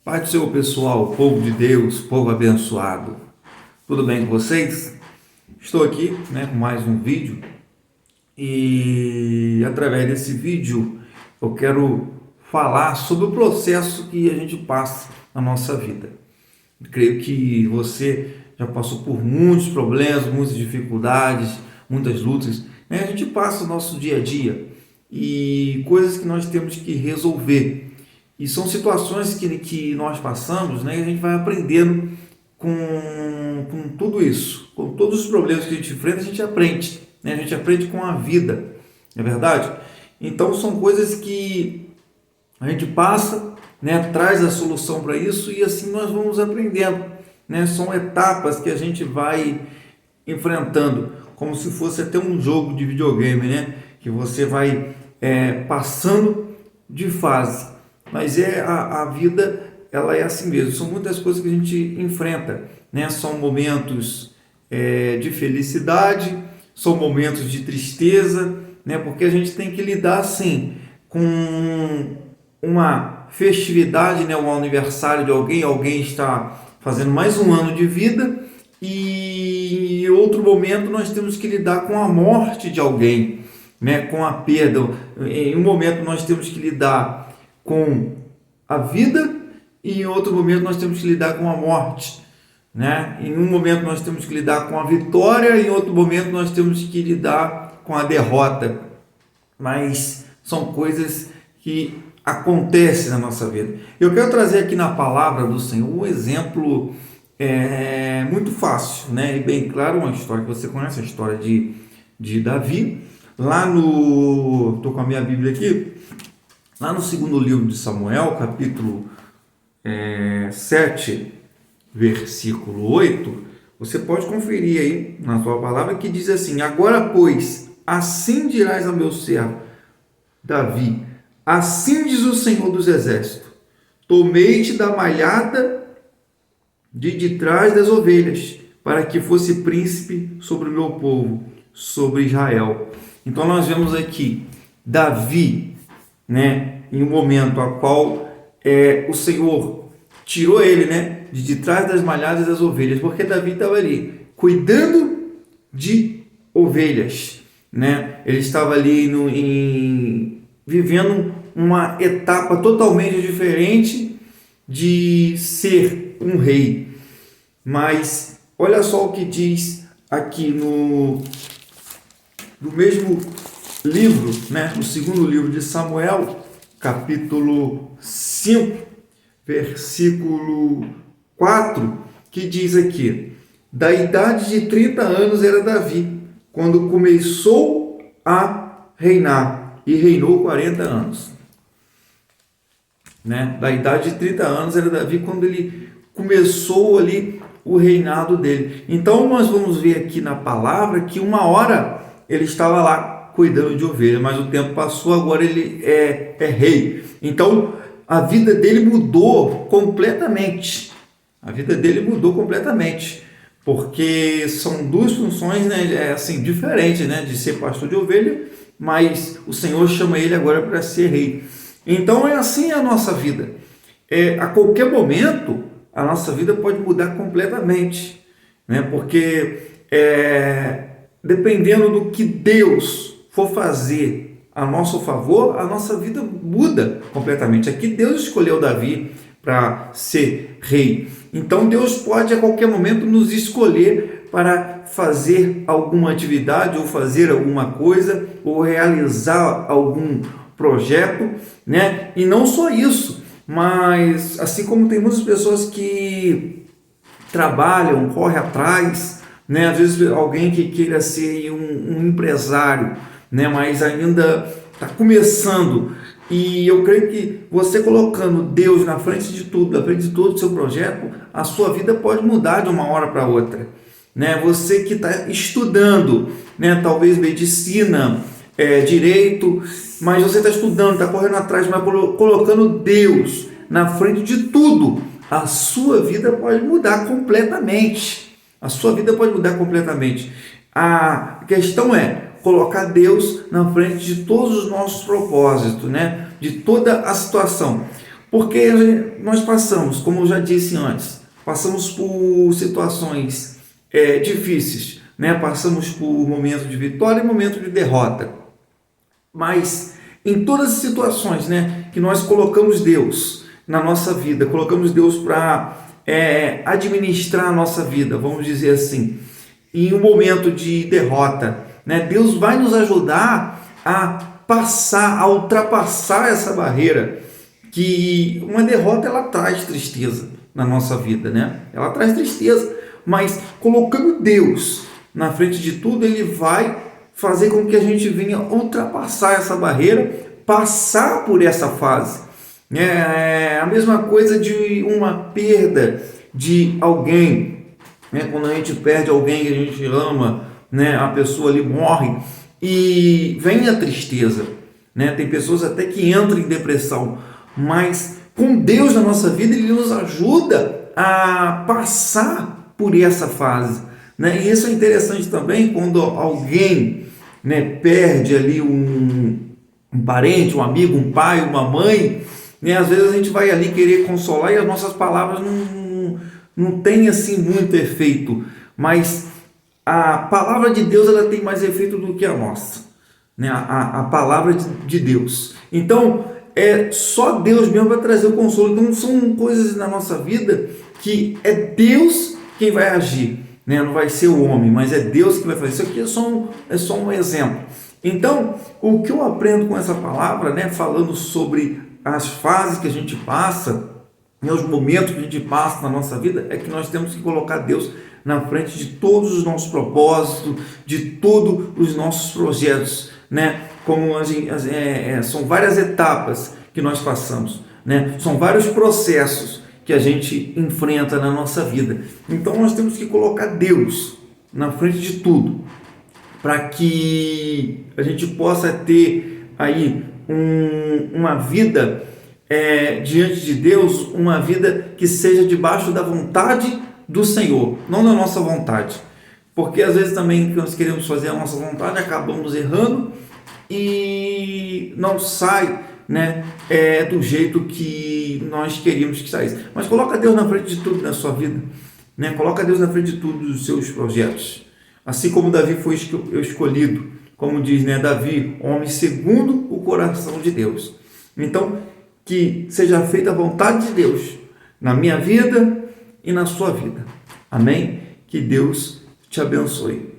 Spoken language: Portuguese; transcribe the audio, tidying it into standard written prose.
Pai do Senhor, pessoal, povo de Deus, povo abençoado. Tudo bem com vocês? Estou aqui, com mais um vídeo e através desse vídeo eu quero falar sobre o processo que a gente passa na nossa vida. Eu creio que você já passou por muitos problemas, muitas dificuldades, muitas lutas. A gente passa o nosso dia a dia e coisas que nós temos que resolver. E são situações que nós passamos, e a gente vai aprendendo com tudo isso, com todos os problemas que a gente enfrenta, a gente aprende, A gente aprende com a vida, não é verdade? Então são coisas que a gente passa, traz a solução para isso e assim nós vamos aprendendo, São etapas que a gente vai enfrentando, como se fosse até um jogo de videogame, Que você vai passando de fase. Mas a vida, ela é assim mesmo, são muitas coisas que a gente enfrenta, São momentos de felicidade, são momentos de tristeza, Porque a gente tem que lidar, sim, com uma festividade, o aniversário de alguém está fazendo mais um ano de vida, e em outro momento nós temos que lidar com a morte de alguém, com a perda. Em um momento nós temos que lidar com a vida e em outro momento nós temos que lidar com a morte, Em um momento nós temos que lidar com a vitória e em outro momento nós temos que lidar com a derrota. Mas são coisas que acontecem na nossa vida. Eu quero trazer aqui na palavra do Senhor um exemplo muito fácil, E bem claro, uma história que você conhece, a história de Davi. Lá no... Estou com a minha Bíblia aqui. Lá no segundo livro de Samuel, capítulo 7, versículo 8, você pode conferir aí na sua palavra que diz assim: agora, pois, assim dirás ao meu servo Davi, assim diz o Senhor dos Exércitos, tomei-te da malhada de trás das ovelhas, para que fosse príncipe sobre o meu povo, sobre Israel. Então nós vemos aqui Davi, em um momento a qual o Senhor tirou ele, de trás das malhadas das ovelhas, porque Davi estava ali cuidando de ovelhas, Ele estava ali vivendo uma etapa totalmente diferente de ser um rei. Mas olha só o que diz aqui no mesmo livro, no segundo livro de Samuel, capítulo 5, versículo 4, que diz aqui: da idade de 30 anos era Davi, quando começou a reinar, e reinou 40 anos. Da idade de 30 anos era Davi, quando ele começou ali o reinado dele. Então nós vamos ver aqui na palavra que uma hora ele estava lá cuidando de ovelha, mas o tempo passou, agora ele é rei. Então a vida dele mudou completamente. A vida dele mudou completamente, porque são duas funções, assim, diferentes, de ser pastor de ovelha, mas o Senhor chama ele agora para ser rei. Então é assim a nossa vida. A qualquer momento a nossa vida pode mudar completamente, porque dependendo do que Deus for fazer a nosso favor, a nossa vida muda completamente. Aqui Deus escolheu Davi para ser rei. Então Deus pode a qualquer momento nos escolher para fazer alguma atividade, ou fazer alguma coisa, ou realizar algum projeto, E não só isso, mas assim como tem muitas pessoas que trabalham, correm atrás, às vezes alguém que queira ser um empresário, mas ainda está começando. E eu creio que você colocando Deus na frente de tudo, na frente de todo o seu projeto, a sua vida pode mudar de uma hora para outra. Você que está estudando, talvez medicina, direito, mas você está estudando, está correndo atrás, mas colocando Deus na frente de tudo, a sua vida pode mudar completamente. A sua vida pode mudar completamente. A questão é colocar Deus na frente de todos os nossos propósitos, de toda a situação. Porque nós passamos, como eu já disse antes, passamos por situações difíceis, né? Passamos por momentos de vitória e momentos de derrota. Mas em todas as situações, né, que nós colocamos Deus na nossa vida, colocamos Deus para administrar a nossa vida, vamos dizer assim, em um momento de derrota, né, Deus vai nos ajudar a passar, a ultrapassar essa barreira, que uma derrota ela traz tristeza na nossa vida, né? Ela traz tristeza, mas colocando Deus na frente de tudo, Ele vai fazer com que a gente venha ultrapassar essa barreira, passar por essa fase. É a mesma coisa de uma perda de alguém, né? Quando a gente perde alguém que a gente ama, né? A pessoa ali morre e vem a tristeza, né? Tem pessoas até que entram em depressão, mas com Deus na nossa vida, Ele nos ajuda a passar por essa fase, né? E isso é interessante também quando alguém, né, perde ali um parente, um amigo, um pai, uma mãe, né? Às vezes a gente vai ali querer consolar e as nossas palavras não têm assim muito efeito, mas a palavra de Deus ela tem mais efeito do que a nossa, né? A palavra de Deus. Então, é só Deus mesmo vai trazer o consolo. Então, são coisas na nossa vida que é Deus quem vai agir, né? Não vai ser o homem, mas é Deus que vai fazer. Isso aqui é só um exemplo. Então, o que eu aprendo com essa palavra, né, falando sobre as fases que a gente passa, né, os momentos que a gente passa na nossa vida, é que nós temos que colocar Deus na frente de todos os nossos propósitos, de todos os nossos projetos, né? Como são várias etapas que nós passamos, né? São vários processos que a gente enfrenta na nossa vida. Então nós temos que colocar Deus na frente de tudo, para que a gente possa ter aí uma vida diante de Deus, uma vida que seja debaixo da vontade do Senhor, não da nossa vontade. Porque às vezes também nós queremos fazer a nossa vontade, acabamos errando e não sai, né, do jeito que nós queríamos que saísse. Mas coloca Deus na frente de tudo na sua vida, né? Coloca Deus na frente de tudo dos seus projetos. Assim como Davi foi escolhido, como diz, né, Davi, homem segundo o coração de Deus. Então, que seja feita a vontade de Deus na minha vida e na sua vida. Amém? Que Deus te abençoe.